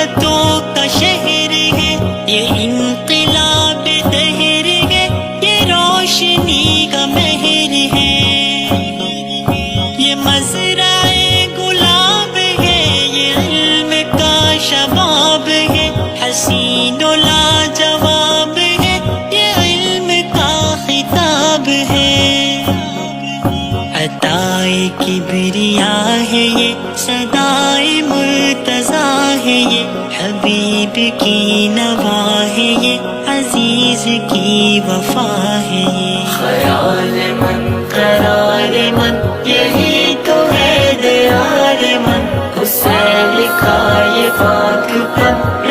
نعمتوں کا شہر ہے، یہ انقلاب دہر ہے، یہ روشنی کا مہر ہے، یہ مزرعہ گلاب ہے، یہ علم کا شباب ہے، حسین و لاجواب ہے، یہ علم کا خطاب ہے، عطائے کبریاء ہے، یہ صدائے مرتضیٰ ہے، یہ حبیب کی نوا ہے، یہ عزیز کی وفا ہے، یہ خیال من قرار من، یہی تو ہے دیار من، اس سے لکھا یہ پاک پن،